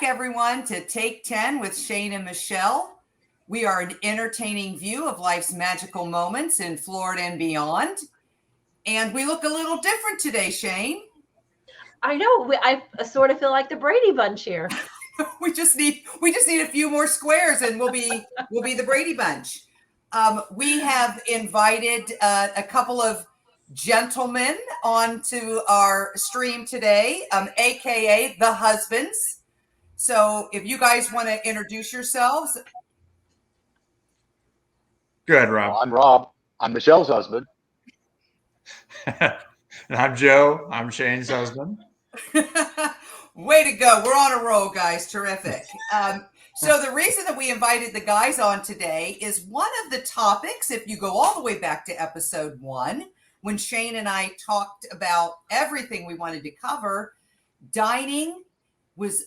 everyone, to Take 10 with Shane and Michelle. We are an entertaining view of life's magical moments in Florida and beyond. And we look a little different today, Shane. I know. I sort of feel like the Brady Bunch here. we just need a few more squares, and we'll be the Brady Bunch. We have invited a couple of gentlemen onto our stream today, aka the husbands. So if you guys want to introduce yourselves. Go ahead, Rob. Well, I'm Rob. I'm Michelle's husband. And I'm Joe. I'm Shane's husband. Way to go. We're on a roll, guys. Terrific. So the reason that we invited the guys on today is one of the topics, if you go all the way back to episode 1, when Shane and I talked about everything we wanted to cover, dining was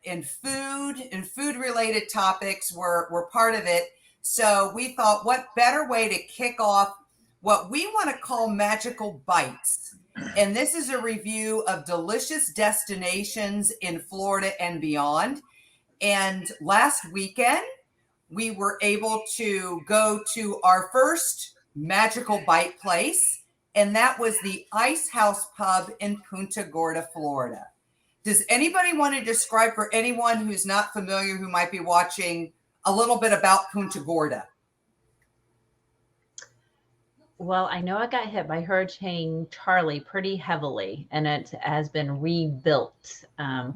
and food related topics were part of it. So we thought, what better way to kick off what we want to call magical bites. And this is a review of delicious destinations in Florida and beyond. And last weekend, we were able to go to our first magical bite place, and that was the Ice House Pub in Punta Gorda, Florida. Does anybody want to describe for anyone who's not familiar, who might be watching, a little bit about Punta Gorda? Well, I know I got hit by Hurricane Charlie pretty heavily, and it has been rebuilt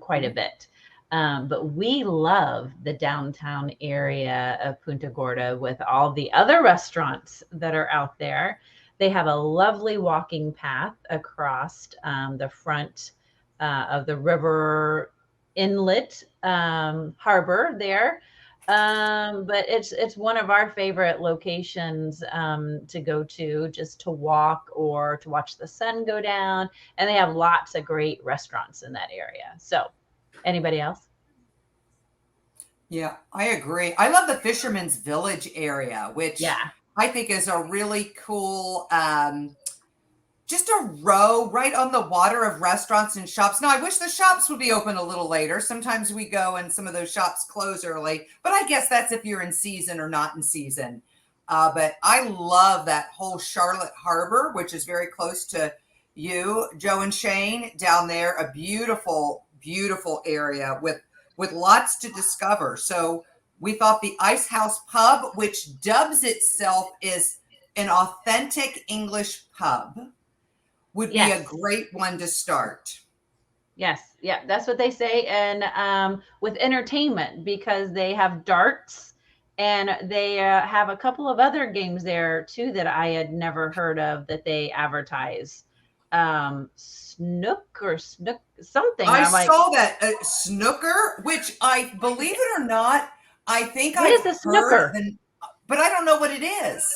quite a bit. But we love the downtown area of Punta Gorda with all the other restaurants that are out there. They have a lovely walking path across the front of the river inlet harbor there. But it's one of our favorite locations to go to, just to walk or to watch the sun go down. And they have lots of great restaurants in that area. So anybody else? Yeah, I agree. I love the Fisherman's Village area, which I think is a really cool, just a row right on the water of restaurants and shops. Now, I wish the shops would be open a little later. Sometimes we go and some of those shops close early, but I guess that's if you're in season or not in season. But I love that whole Charlotte Harbor, which is very close to you, Joe and Shane, down there. A beautiful, beautiful area with lots to discover. So we thought the Ice House Pub, which dubs itself as an authentic English pub, would be a great one to start. Yes. Yeah, that's what they say. And with entertainment, because they have darts and they have a couple of other games there too that I had never heard of that they advertise. Snook something. I saw that snooker, which I believe it or not, I think what is a snooker? But I don't know what it is.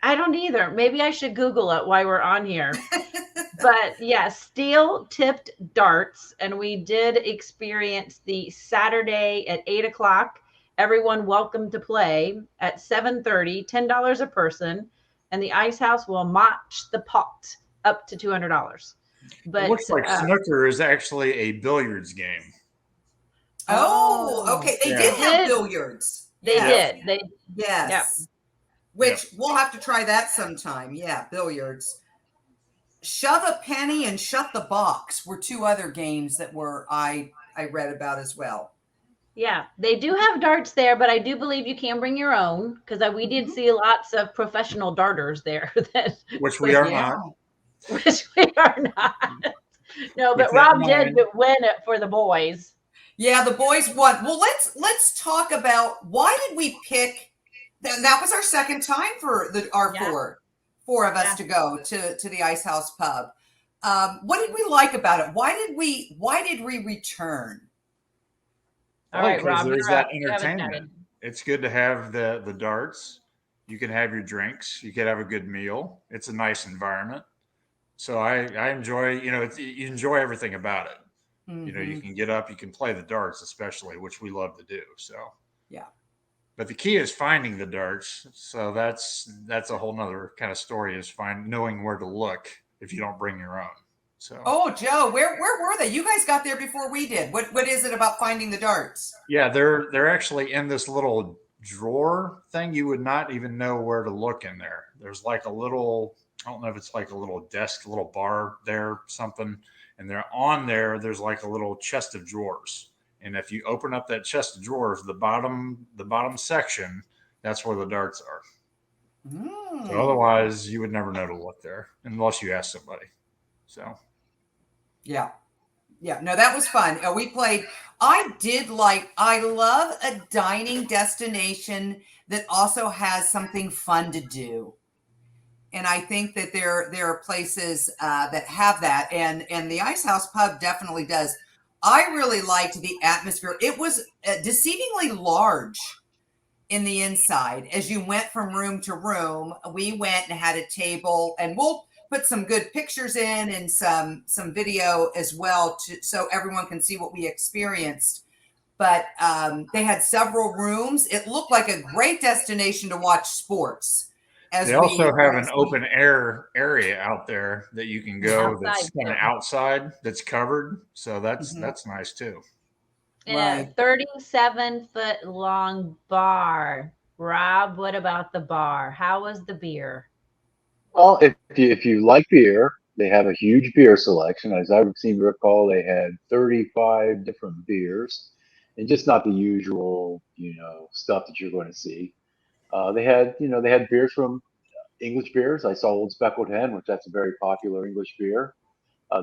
I don't either. Maybe I should Google it while we're on here. But yeah, steel tipped darts. And we did experience the Saturday at 8:00. Everyone welcome to play at 7:30, $10 a person. And the Ice House will match the pot up to $200. But it looks like snooker is actually a billiards game. Oh, okay. They did have billiards. They did. Yes. Yeah. Which we'll have to try that sometime. Yeah, billiards. Shove a penny and shut the box were two other games that I read about as well. Yeah, they do have darts there, but I do believe you can bring your own, because we did see lots of professional darters there. Which we are not. Which we are not. No, but Rob did win it for the boys. Yeah, the boys won. Well, let's talk about, why did we pick. That was our second time for our four of us to go to the Ice House Pub. What did we like about it? Why did we return? All right, Rob. There's that entertainment. It's good to have the darts. You can have your drinks. You could have a good meal. It's a nice environment. So I enjoy, you enjoy everything about it. Mm-hmm. You can get up, you can play the darts, especially, which we love to do. So yeah. But the key is finding the darts. So that's a whole nother kind of story, is knowing where to look if you don't bring your own. So. Oh, Joe, where were they? You guys got there before we did. What is it about finding the darts? Yeah, they're actually in this little drawer thing. You would not even know where to look in there. There's like a little, I don't know if it's like a little desk, a little bar there, something. And they're on there. There's like a little chest of drawers. And if you open up that chest of drawers, the bottom section, that's where the darts are. So Mm. otherwise, you would never know to look there unless you ask somebody. So Yeah. Yeah. No, that was fun. We played. I love a dining destination that also has something fun to do. And I think that there are places that have that, and the Ice House Pub definitely does. I really liked the atmosphere. It was deceivingly large in the inside. As you went from room to room, we went and had a table, and we'll put some good pictures in and some video as well, so everyone can see what we experienced. But they had several rooms. It looked like a great destination to watch sports. They also have an open air area out there that you can go that's kind of outside, that's covered. So that's nice too. And a 37-foot long bar. Rob, what about the bar? How was the beer? Well, if you like beer, they have a huge beer selection. As I seem to recall, they had 35 different beers, and just not the usual, stuff that you're going to see. They had beers from English beers. I saw Old Speckled Hen, which that's a very popular English beer.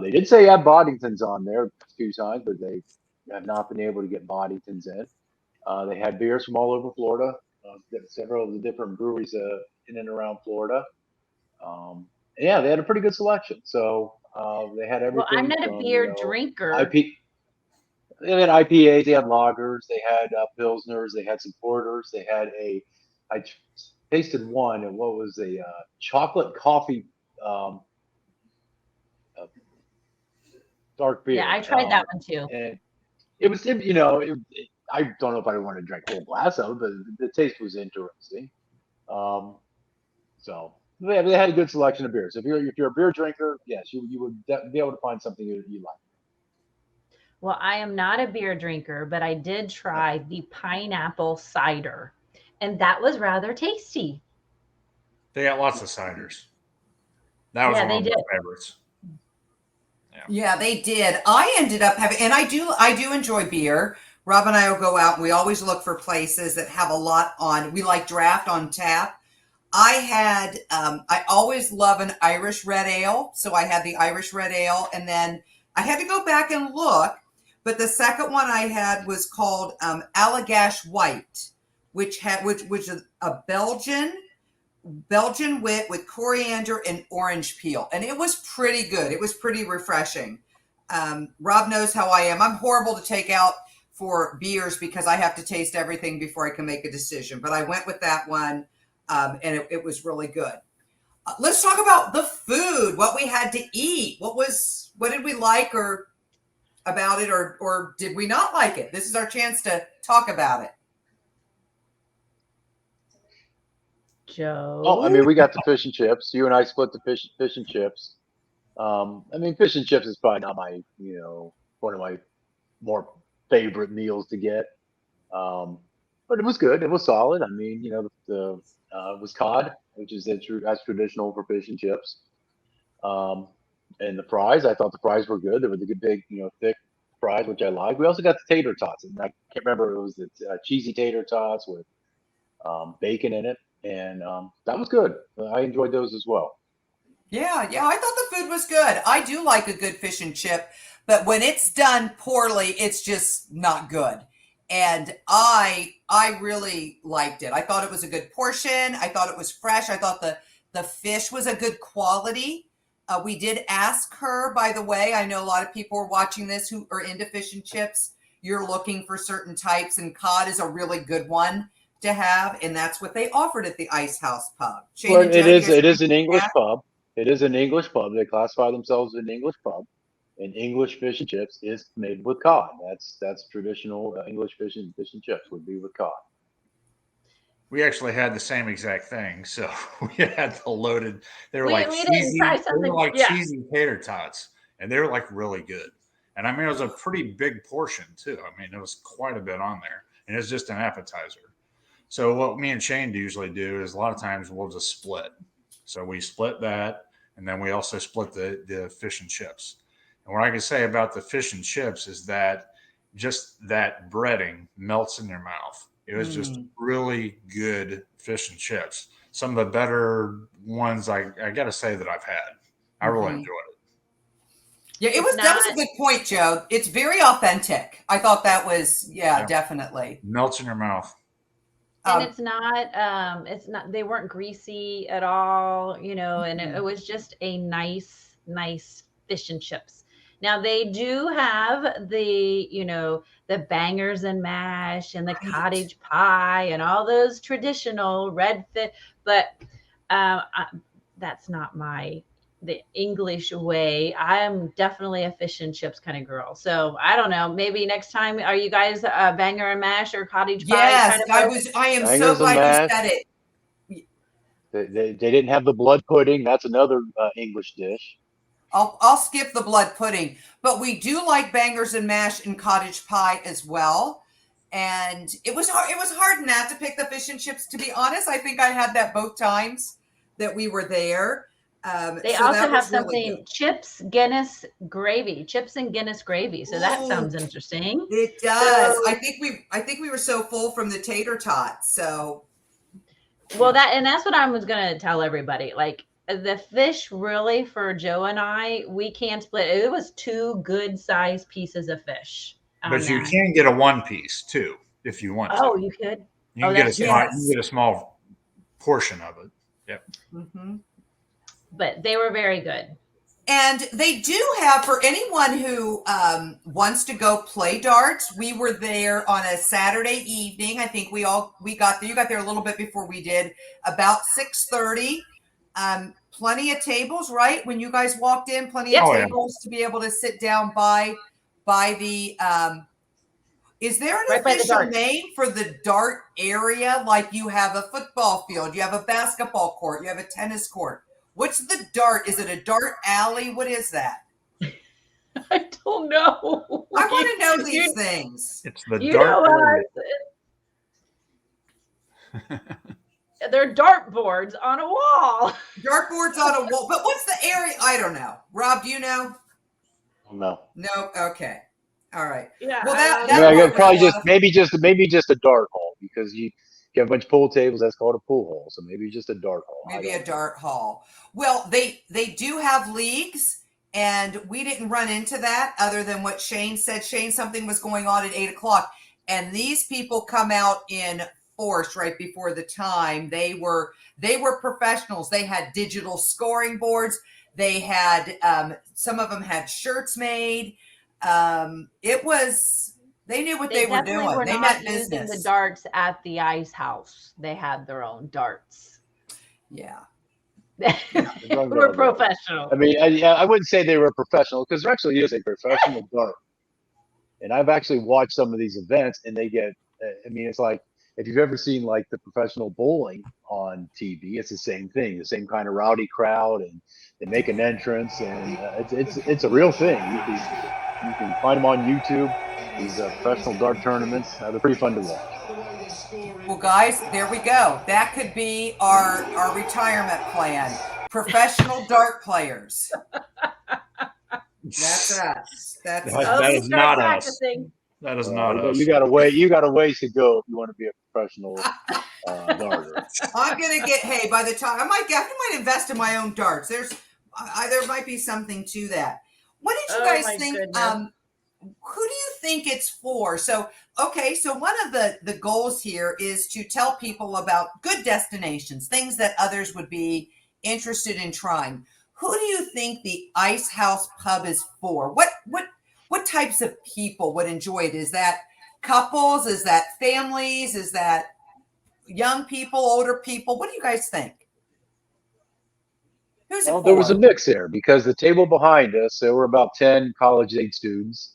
They did say have Boddingtons on there a few times, but they have not been able to get Boddingtons in. They had beers from all over Florida, several of the different breweries in and around Florida. Yeah, they had a pretty good selection. So they had everything. Well, I'm not a beer drinker. They had IPAs, they had lagers, they had pilsners, they had some porters, I tasted one, and what was a chocolate coffee uh, dark beer. Yeah, I tried that one too. And I don't know if I want to drink a whole glass of it, but the taste was interesting. So they had a good selection of beers. If you're a beer drinker, yes, you would be able to find something you like. Well, I am not a beer drinker, but I did try the pineapple cider, and that was rather tasty. They got lots of ciders. That was one of my favorites. Yeah, they did. I ended up having, and I do enjoy beer. Rob and I will go out, and we always look for places that have a lot on. We like draft on tap. I always love an Irish red ale. So I had the Irish red ale, and then I had to go back and look. But the second one I had was called Allagash White, which is a Belgian wit with coriander and orange peel. And it was pretty good. It was pretty refreshing. Rob knows how I am. I'm horrible to take out for beers because I have to taste everything before I can make a decision. But I went with that one, and it was really good. Let's talk about the food, what we had to eat. What did we like or about it, or did we not like it? This is our chance to talk about it. Joe? Oh, I mean, we got the fish and chips. You and I split the fish and chips. Fish and chips is probably not my, one of my more favorite meals to get. But it was good. It was solid. I mean, it was cod, which is that's traditional for fish and chips. And the fries, I thought the fries were good. They were the good big, thick fries, which I like. We also got the tater tots, and I can't remember, it was the cheesy tater tots with bacon in it, and that was good. I enjoyed those as well. Yeah, I thought the food was good. I do like a good fish and chip, but when it's done poorly, it's just not good. And I really liked it. I thought it was a good portion. I thought it was fresh. I thought the fish was a good quality. We did ask her, by the way, I know a lot of people are watching this who are into fish and chips. You're looking for certain types, and cod is a really good one to have, and that's what they offered at the Ice House Pub. Well, it is an English pub. It is an English pub. They classify themselves as an English pub, and English fish and chips is made with cod. That's traditional English fish and chips would be with cod. We actually had the same exact thing. So we had the loaded. They were we like didn't try something. cheesy tater tots, and they were like really good. And I mean, it was a pretty big portion too. I mean, it was quite a bit on there, and it's just an appetizer. So what me and Shane usually do is a lot of times we'll just split. So we split that, and then we also split the fish and chips. And what I can say about the fish and chips is that just that breading melts in your mouth. It was just really good fish and chips. Some of the better ones I got to say that I've had. I really enjoyed it. Yeah, that was a good point, Joe. It's very authentic. I thought that was, definitely. Melts in your mouth. And it's not, they weren't greasy at all, you know, and it was just a nice fish and chips. Now they do have the, you know, the bangers and mash and the cottage pie and all those traditional red fish, but that's not the English way. I'm definitely a fish and chips kind of girl. So I don't know. Maybe next time, are you guys a banger and mash or cottage pie? Yes, I am so glad you said it. They didn't have the blood pudding. That's another English dish. I'll skip the blood pudding, but we do like bangers and mash and cottage pie as well. And it was hard not to pick the fish and chips, to be honest. I think I had that both times that we were there. They also have something really chips and Guinness gravy. So that sounds interesting. It does. So, I think we were so full from the tater tots. So, well, that's what I was going to tell everybody. Like the fish, really, for Joe and I, we can't split. It was 2 good sized pieces of fish. But you can get a 1 piece too if you want to. Oh, you could. You can get a small portion of it. Yep. Mm-hmm. But they were very good. And they do have, for anyone who wants to go play darts, we were there on a Saturday evening. I think we got there. You got there a little bit before we did, about 6:30. Plenty of tables, right? When you guys walked in, plenty of tables to be able to sit down by the is there an official name for the dart area? Like you have a football field, you have a basketball court, you have a tennis court. What's the dart? Is it a dart alley? What is that? I don't know. I want to know these things. It's the dart alley. They're dartboards on a wall. Dartboards on a wall. But what's the area? I don't know. Rob, do you know? No. No. Okay. All right. Yeah. Well, probably maybe just a dart hall, because you have a bunch of pool tables. That's called a pool hall. So maybe just a dart hall. Maybe a dart hall. Well, they do have leagues, and we didn't run into that other than what Shane said. Shane, something was going on at 8:00, and these people come out in force right before the time. They were professionals. They had digital scoring boards. They had some of them had shirts made. They knew what they were doing. They meant business. Using the darts at the ice house. They had their own darts. Yeah. We're professional. I mean, I wouldn't say they were professional, because there actually is a professional dart. And I've actually watched some of these events, and they get, I mean, it's like, if you've ever seen like the professional bowling on TV, it's the same thing, the same kind of rowdy crowd, and they make an entrance, and it's a real thing. You can find them on YouTube. These professional dart tournaments, they're pretty fun to watch. Well, guys, there we go. That could be our retirement plan. Professional dart players. That's us. That is not us. That is not us. You got a ways to go if you want to be a professional darter. I'm gonna get. By the time I might invest in my own darts. There might be something to that. What did you guys think? Who do you think it's for? So one of the goals here is to tell people about good destinations, things that others would be interested in trying. Who do you think the Ice House Pub is for? What types of people would enjoy it? Is that couples? Is that families? Is that young people, older people? What do you guys think? Who's it for? There was a mix there, because the table behind us, there were about 10 college-age students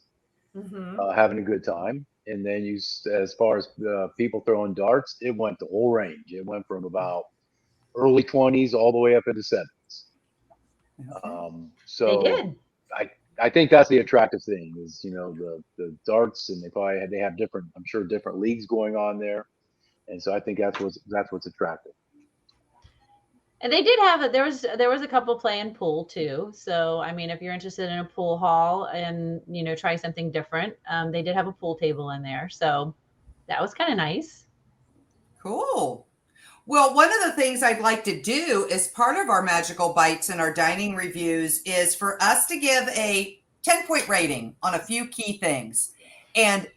having a good time. And then as far as people throwing darts, it went the whole range. It went from about early 20s all the way up into 70s. So they did. I think that's the attractive thing is, the darts, and they have different, I'm sure, different leagues going on there. And so I think that's what's attractive. And they did have it. There was a couple playing pool too. So I mean, if you're interested in a pool hall and try something different, they did have a pool table in there. So that was kind of nice. Cool. Well, one of the things I'd like to do as part of our magical bites and our dining reviews is for us to give a 10-point rating on a few key things. And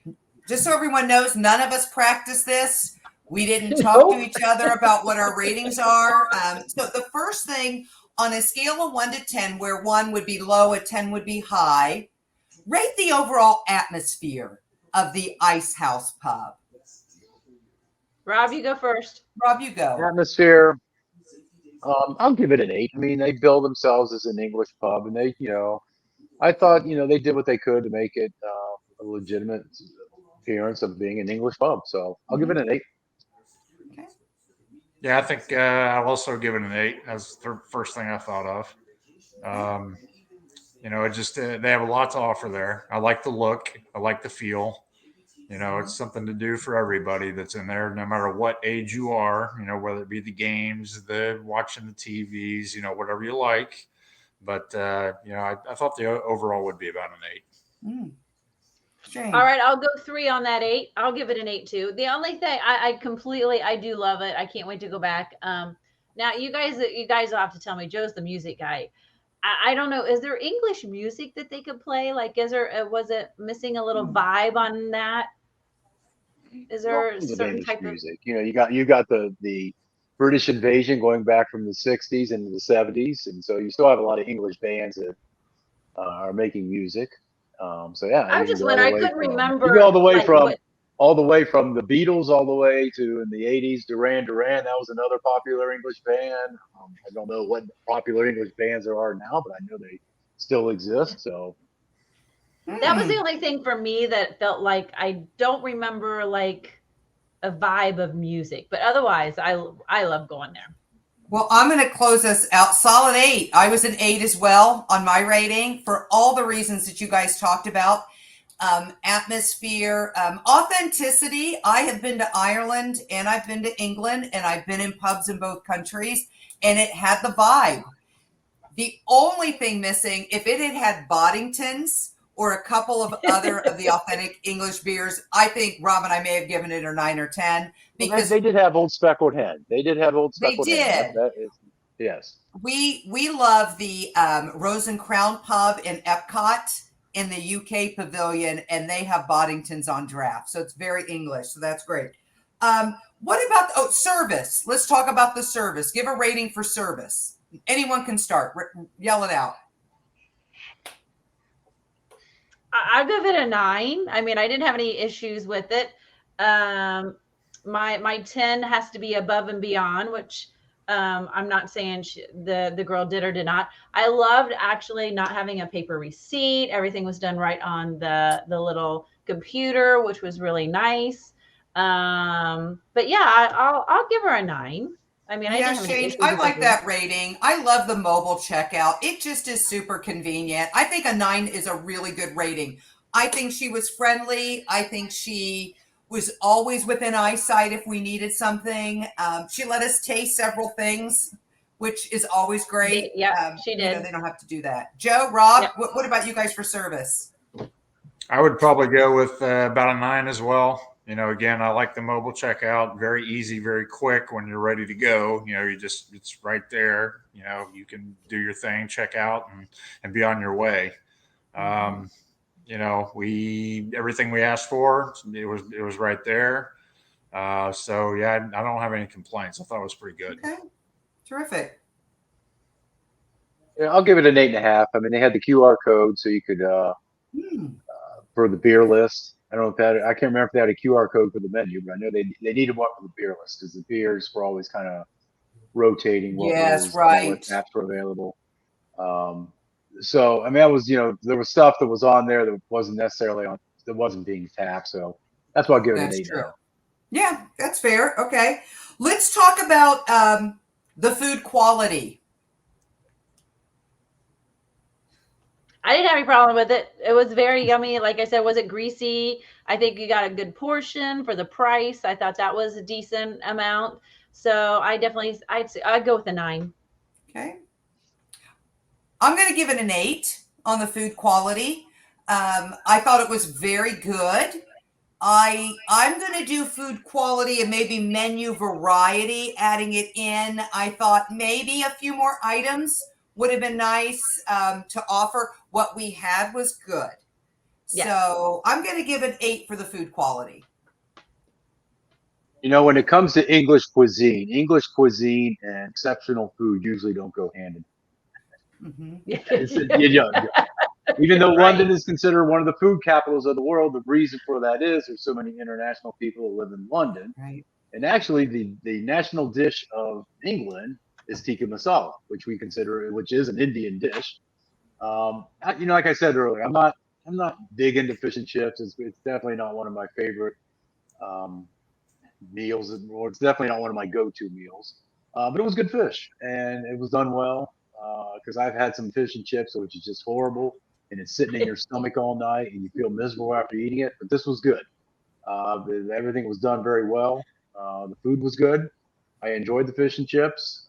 just so everyone knows, none of us practice this. We didn't talk to each other about what our ratings are. So the first thing, on a scale of 1 to 10, where 1 would be low and 10 would be high, rate the overall atmosphere of the Ice House Pub. Rob, you go first. Rob, you go. Atmosphere, I'll give it an 8. I mean, they bill themselves as an English pub, and I thought, they did what they could to make it a legitimate appearance of being an English pub. So I'll give it an 8. Okay. Yeah, I think I'll also give it an 8. That's the first thing I thought of. It just they have a lot to offer there. I like the look. I like the feel. It's something to do for everybody that's in there, no matter what age you are. Whether it be the games, the watching the TVs, whatever you like. But I thought the overall would be about an 8. All right, I'll go 3 on that 8. I'll give it an 8 too. The only thing I do love it. I can't wait to go back. Now you guys will have to tell me. Joe's the music guy. I don't know. Is there English music that they could play? Like, was it missing a little vibe on that? Is there a certain English type music? You got the British invasion going back from the 60s into the 70s, and so you still have a lot of English bands that are making music. So yeah, I you just can go when all the I way couldn't from, remember you can go like what. all the way from the Beatles all the way to, in the 80s, Duran Duran. That was another popular English band. I don't know what popular English bands there are now, but I know they still exist. So That was the only thing for me that felt like I don't remember like a vibe of music, but otherwise I love going there. Well, I'm going to close us out. Solid 8. I was an 8 as well on my rating for all the reasons that you guys talked about. Atmosphere, authenticity. I have been to Ireland and I've been to England and I've been in pubs in both countries, and it had the vibe. The only thing missing, if it had Boddingtons or a couple of other of the authentic English beers, I think Rob and I may have given it a 9 or 10, because they did have Old Speckled Hen. They did have Old Speckled Hen. That is, yes. We love the Rose and Crown pub in Epcot in the UK pavilion, and they have Boddingtons on draft, so it's very English. So that's great. What about service? Let's talk about the service. Give a rating for service. Anyone can start. Yell it out. I'll give it a 9. I mean, I didn't have any issues with it. My 10 has to be above and beyond, which I'm not saying the girl did or did not. I loved actually not having a paper receipt. Everything was done right on the little computer, which was really nice. But yeah, I'll give her a 9. I mean, I didn't have any Shane, issues I with like it. that rating. I love the mobile checkout. It just is super convenient. I think a 9 is a really good rating. I think she was friendly. I think she was always within eyesight if we needed something. She let us taste several things, which is always great. Yeah, she did. They don't have to do that. Joe, Rob, Yep. what about you guys for service? I would probably go with about a 9 as well. Again, I like the mobile checkout. Very easy, very quick when you're ready to go. It's right there. You can do your thing, check out, and be on your way. Everything we asked for, it was right there. So yeah, I don't have any complaints. I thought it was pretty good. Okay, terrific. Yeah, I'll give it an 8.5. I mean, they had the QR code, so you could for the beer list. I don't know if I can't remember if they had a QR code for the menu, but I know they needed one for the beer list because the beers were always kind of rotating. What taps were available. So I mean, there was stuff that was on there that wasn't necessarily that wasn't being tapped. So that's why I'll give it an 8.5. Yeah, that's fair. Okay, let's talk about the food quality. I didn't have any problem with it. It was very yummy. Like I said, was it greasy? I think you got a good portion for the price. I thought that was a decent amount. So I definitely, I'd go with a 9. Okay. I'm going to give it an 8 on the food quality. I thought it was very good. I'm going to do food quality and maybe menu variety, adding it in. I thought maybe a few more items would have been nice to offer. What we had was good. Yes. So I'm going to give it 8 for the food quality. You know, when it comes to English cuisine and exceptional food usually don't go hand in Mm-hmm. hand. Even though London is considered one of the food capitals of the world, the reason for that is there's so many international people who live in London. Right. And actually, the national dish of England is tikka masala, which we consider, which is an Indian dish. Like I said earlier, I'm not big into fish and chips. It's definitely not one of my favorite meals, or it's definitely not one of my go-to meals. But it was good fish, and it was done well. Because I've had some fish and chips, which is just horrible, and it's sitting in your stomach all night, and you feel miserable after eating it. But this was good. Everything was done very well. The food was good. I enjoyed the fish and chips.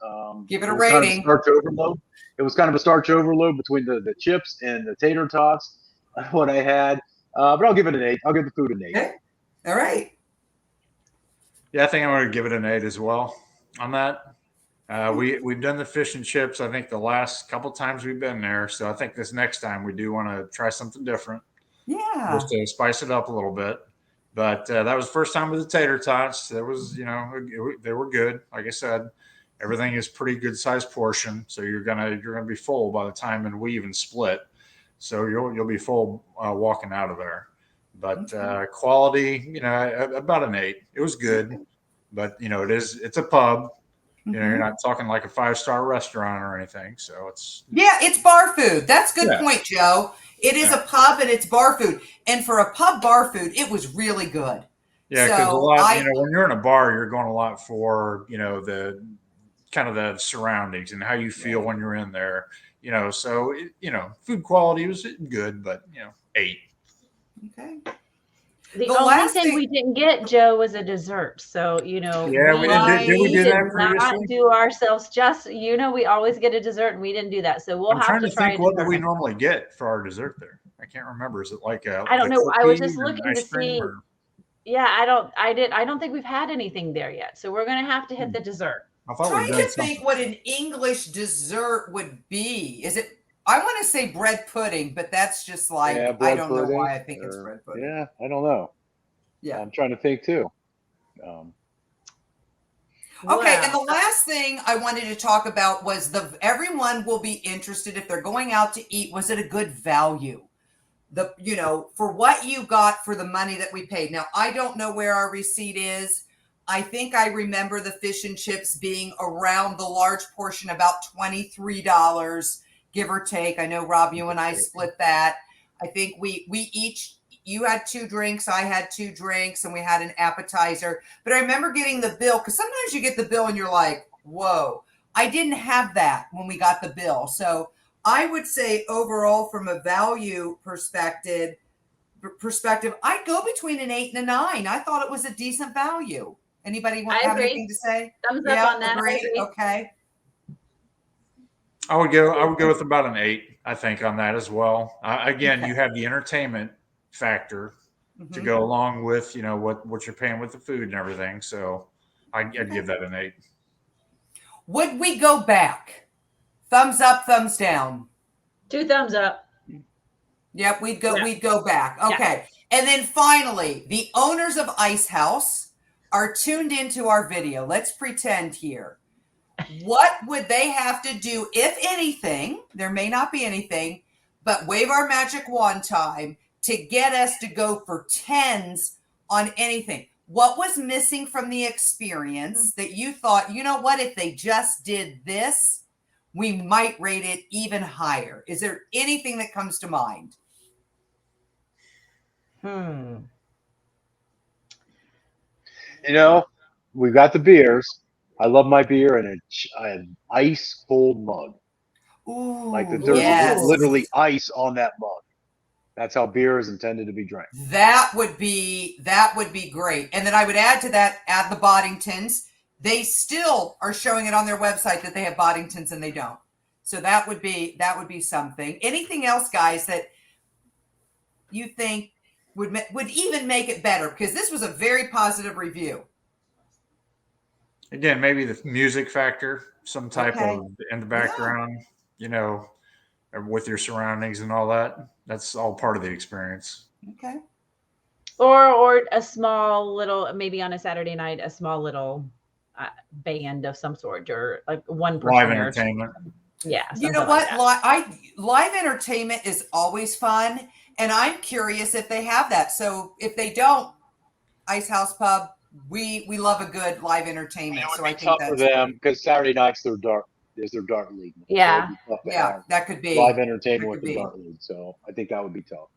Give it a was kind of a rating. starch overload. It was kind of a starch overload between the chips and the tater tots. What I had, but I'll give it an 8. I'll give the food an 8. Okay. All right. Yeah, I think I'm going to give it an 8 as well on that. We've done the fish and chips, I think, the last couple times we've been there. So I think this next time we do want to try something different. Yeah. Just to spice it up a little bit. But that was the first time with the tater tots. There was, they were good. Like I said, everything is pretty good sized portion. So you're gonna be full by the time, and we even split. So you'll be full walking out of there. But quality, about an 8. It was good, but it's a pub. You're not talking like a 5-star restaurant or anything. So it's bar food. That's a good Yeah. point, Joe. It is a pub and it's bar food. And for a pub bar food, it was really good. Yeah, because So a lot, when you're in a bar, you're going a lot for, the kind of the surroundings and how you feel when you're in there. So food quality was good, but 8. Okay. The The only last thing thing- we didn't get, Joe, was a dessert. So, Yeah, we we didn't. Did we do did that not previously? do ourselves just, we always get a dessert, and we didn't do that. So we'll I'm have trying to to try think, a what do dessert we next normally get for our dessert there? I can't remember. Is it like I don't the know. I was cookie just and looking to ice cream, see. or Yeah, I don't think we've had anything there yet. So we're gonna have to hit the dessert. I thought Trying we'd to done think something. what an English dessert would be. Is it? I want to say bread pudding, but that's just like I bread don't know pudding, why I think it's bread pudding. Yeah, I don't know. Yeah. I'm trying to think too. Okay, and Wow. the last thing I wanted to talk about was everyone will be interested if they're going out to eat. Was it a good value? For what you got for the money that we paid. Now, I don't know where our receipt is. I think I remember the fish and chips being around the large portion, about $23, give or take. I know, Rob, you and I split that. I think we each, you had 2 drinks, I had 2 drinks, and we had an appetizer. But I remember getting the bill, because sometimes you get the bill and you're like, whoa. I didn't have that when we got the bill. So I would say overall, from a value perspective, I'd go between an 8 and a 9. I thought it was a decent value. Anybody I have agree. anything to say? Thumbs up on that. I Agree? agree. Okay. I would go with about an 8. I think on that as well. Again, Okay. you have the entertainment factor to Mhm. go along with what you're paying with the food and everything. So I'd give that an 8. Would we go back? Thumbs up, thumbs down. 2 thumbs up. Yep, we'd go. Yeah. We'd go back. Okay, and then finally, the owners of Ice House are tuned into our video. Let's pretend here. What would they have to do, if anything? There may not be anything, but wave our magic wand time to get us to go for 10s on anything. What was missing from the experience that you thought, you know what, if they just did this, we might rate it even higher? Is there anything that comes to mind? We've got the beers. I love my beer in an ice cold mug. Ooh, Like there's yes. literally ice on that mug. That's how beer is intended to be drank. That would be great. And then I would add to that, add the Boddingtons. They still are showing it on their website that they have Boddingtons and they don't. So that would be something. Anything else, guys, that you think would even make it better? Because this was a very positive review. Again, maybe the music factor, some type Okay. of in the background, with your surroundings and all that. That's all part of the experience. Okay. Or a small little, maybe on a Saturday night, a small little band of some sort, or like one person Live or entertainment. Yeah. You know what? Live entertainment is always fun, and I'm curious if they have that. So if they don't, Ice House Pub, we love a good live entertainment. So I think tough that's for them because Saturday nights their dart league. Yeah. So it'd be tough to yeah, have that could be live entertainment with could the be. dart league. So I think that would be tough.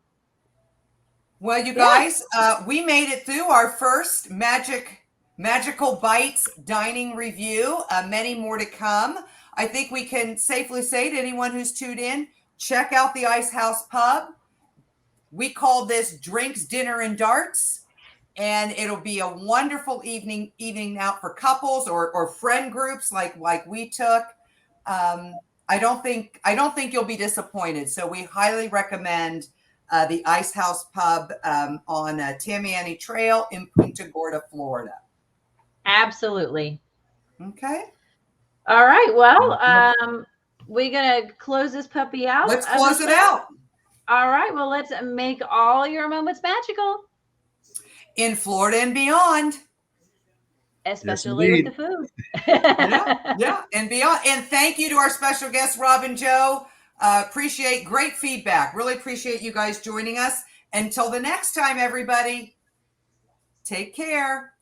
Well, you guys, we made it through our first Magical Bites dining review. Many more to come. I think we can safely say to anyone who's tuned in, check out the Ice House Pub. We call this Drinks, Dinner, and Darts. And it'll be a wonderful evening out for couples or friend groups like we took. I don't think you'll be disappointed. So we highly recommend the Ice House Pub on Tamiami Trail in Punta Gorda, Florida. Absolutely. Okay. All right. Well, we're gonna close this puppy out. Let's close it out. All right. Well, let's make all your moments magical. In Florida and beyond. Especially with the food. yeah, and beyond. And thank you to our special guests, Rob and Joe. Appreciate great feedback. Really appreciate you guys joining us. Until the next time, everybody, take care.